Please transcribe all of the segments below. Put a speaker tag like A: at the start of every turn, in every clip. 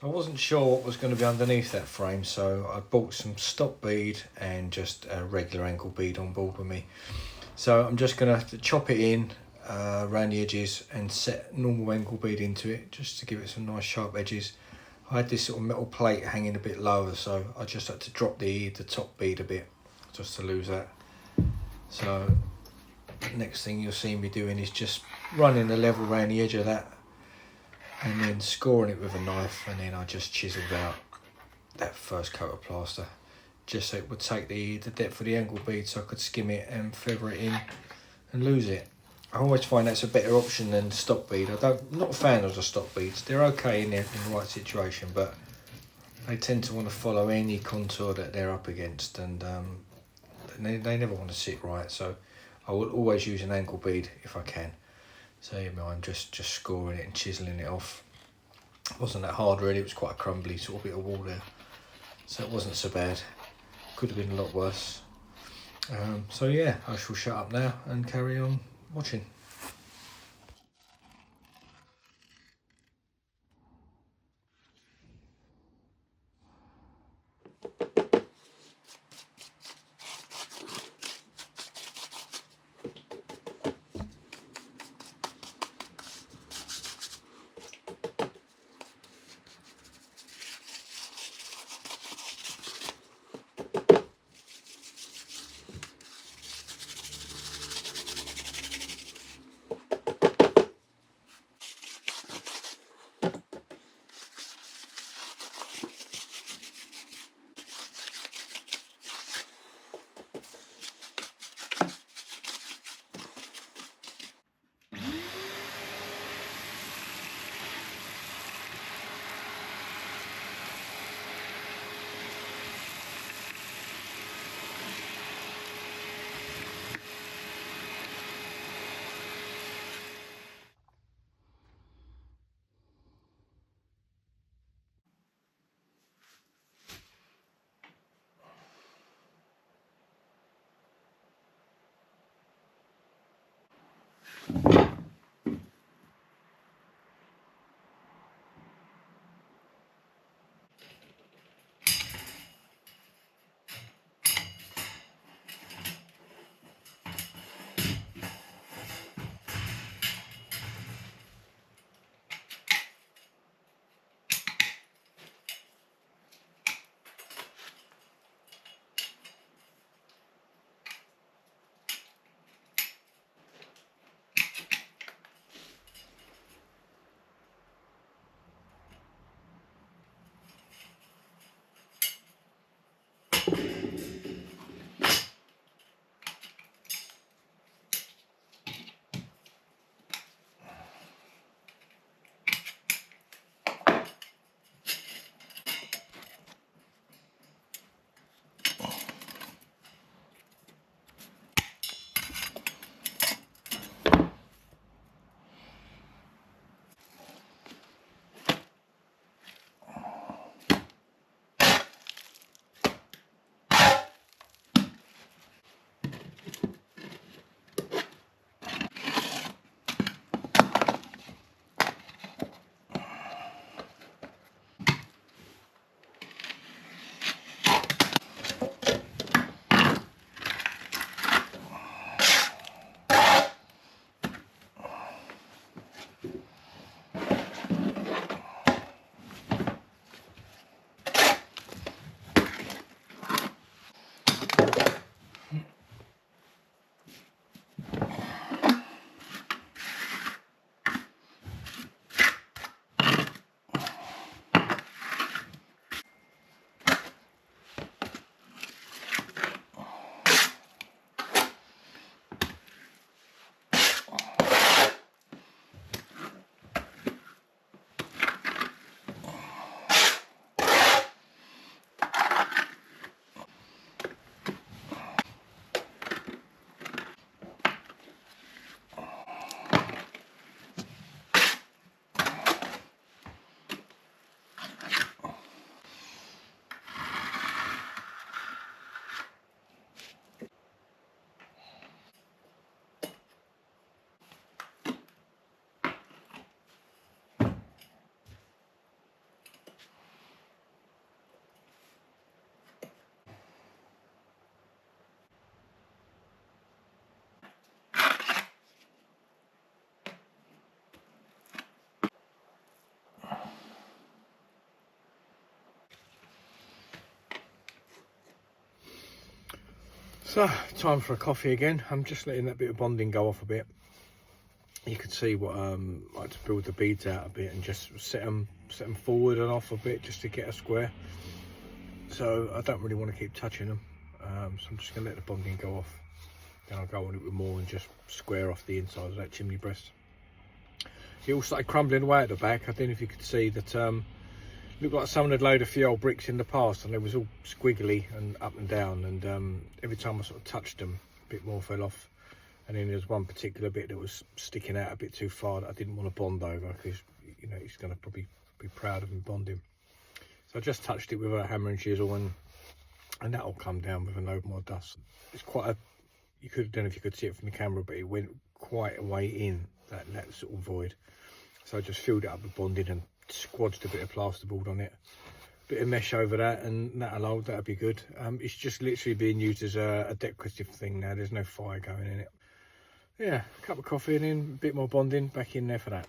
A: So I wasn't sure what was going to be underneath that frame, so I bought some stop bead and just a regular ankle bead on board with me. So I'm just going to have to chop it in around the edges and set normal ankle bead into it, just to give it some nice sharp edges. I had this sort of metal plate hanging a bit lower, so I just had to drop the top bead a bit just to lose that. So next thing you'll see me doing is just running the level around the edge of that, and then scoring it with a knife, and then I just chiselled out that first coat of plaster, just so it would take the depth of the angle bead, so I could skim it and feather it in and lose it. I always find that's a better option than stop bead. I'm not a fan of the stop beads. They're okay in the right situation, but they tend to want to follow any contour that they're up against, and they never want to sit right. So I will always use an ankle bead if I can. So I'm just scoring it and chiselling it off. It wasn't that hard really, it was quite a crumbly sort of bit of wall there. So it wasn't so bad. Could have been a lot worse. So yeah, I shall shut up now and carry on watching. So, time for a coffee again. I'm just letting that bit of bonding go off a bit. You can see what I like to build the beads out a bit and just set them forward and off a bit just to get a square. So I don't really want to keep touching them. So I'm just going to let the bonding go off. Then I'll go on it with more and just square off the inside of that chimney breast. It all started crumbling away at the back. I don't know if you could see that. Looked like someone had laid a few old bricks in the past, and it was all squiggly and up and down, and every time I sort of touched them, a bit more fell off. And then there's one particular bit that was sticking out a bit too far that I didn't want to bond over, because you know he's going to probably be proud of me bonding. So I just touched it with a hammer and chisel, and that'll come down with a load more dust. It's quite a, you could, I don't know if you could see it from the camera, but it went quite a way in that sort of void. So I just filled it up with bonding and squodged a bit of plasterboard on it, bit of mesh over that, and that'll be good. It's just literally being used as a decorative thing now. There's no fire going in it. Yeah, a cup of coffee and then a bit more bonding back in there for that.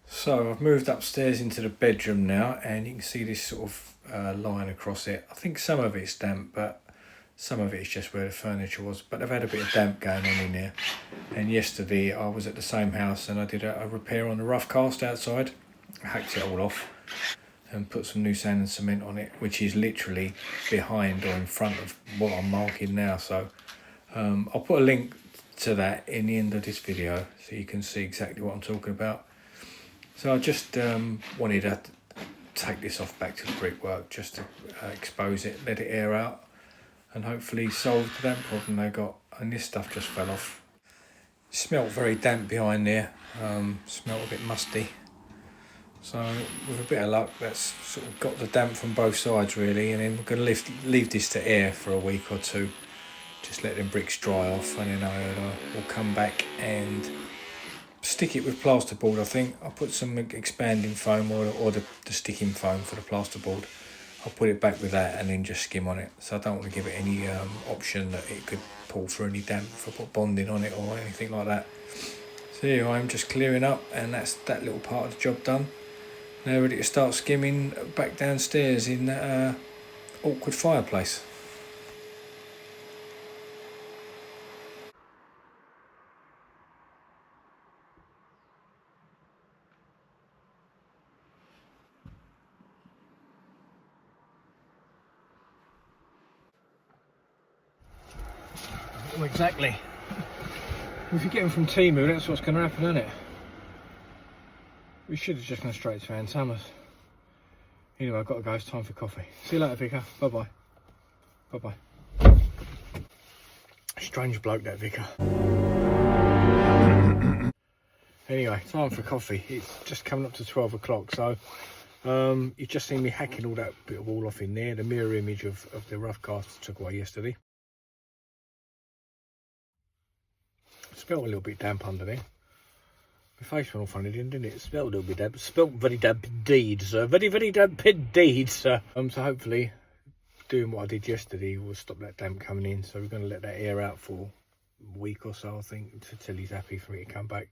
A: So I've moved upstairs into the bedroom now, and you can see this sort of line across it. I think some of it's damp, but some of it is just where the furniture was. But I've had a bit of damp going on in there. And yesterday I was at the same house and I did a repair on the rough cast outside. I hacked it all off and put some new sand and cement on it, which is literally behind or in front of what I'm marking now. So I'll put a link to that in the end of this video so you can see exactly what I'm talking about. So I just wanted to take this off back to the brickwork just to expose it, let it air out, and hopefully solve the damp problem they got. And this stuff just fell off. It smelt very damp behind there, smelt a bit musty. So with a bit of luck, that's sort of got the damp from both sides really, and then we're going to leave this to air for a week or two. Just let them bricks dry off, and then we'll come back and stick it with plasterboard. I think I'll put some expanding foam or the sticking foam for the plasterboard. I'll put it back with that and then just skim on it. So I don't want to give it any option that it could pull for any damp if I put bonding on it or anything like that. So here I am just clearing up, and that's that little part of the job done. Now ready to start skimming back downstairs in that awkward fireplace. Well, exactly. If you get them from Temu, that's what's going to happen, isn't it? We should have just gone straight to Ann Summers. Anyway, I've got to go. It's time for coffee. See you later, Vicar. Bye-bye. Bye-bye. Strange bloke, that Vicar. Anyway, time for coffee. It's just coming up to 12 o'clock, so you've just seen me hacking all that bit of wall off in there, the mirror image of the rough cast I took away yesterday. It smelled a little bit damp under there. My face went all funny, didn't it? It smelled a little bit damp. It smelled very damp indeed, sir. Very, very damp indeed, sir. So hopefully, doing what I did yesterday will stop that damp coming in. So we're going to let that air out for a week or so, I think, until he's happy for me to come back.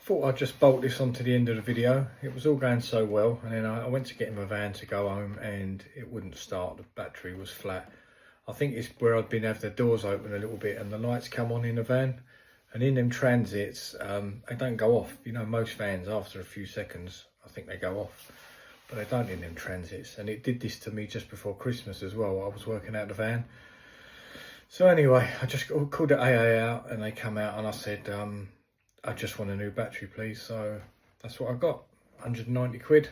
A: thought I'd just bolt this onto the end of the video. It was all going so well, and then I went to get in my van to go home and it wouldn't start. The battery was flat. I think it's where I'd been having the doors open a little bit and the lights come on in the van, and in them transits they don't go off. You know, most vans after a few seconds I think they go off, but they don't in them transits. And it did this to me just before Christmas as well. I was working out the van. So anyway, I just called the AA out and they come out, and I said, I just want a new battery please. So that's what I got, 190 quid,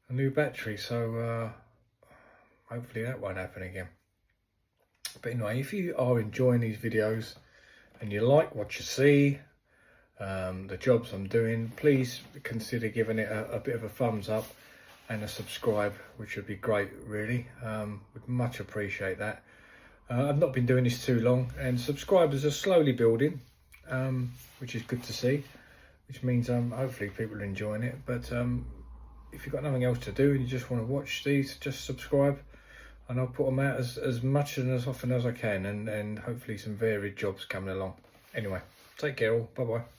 A: a new battery. So hopefully that won't happen again. But anyway, if you are enjoying these videos and you like what you see, the jobs I'm doing, please consider giving it a bit of a thumbs up and a subscribe, which would be great really. Would much appreciate that. I've not been doing this too long, and subscribers are slowly building, which is good to see, which means hopefully people are enjoying it. But if you've got nothing else to do and you just want to watch these, just subscribe, and I'll put them out as much and as often as I can, and hopefully some varied jobs coming along. Anyway, take care all, bye bye.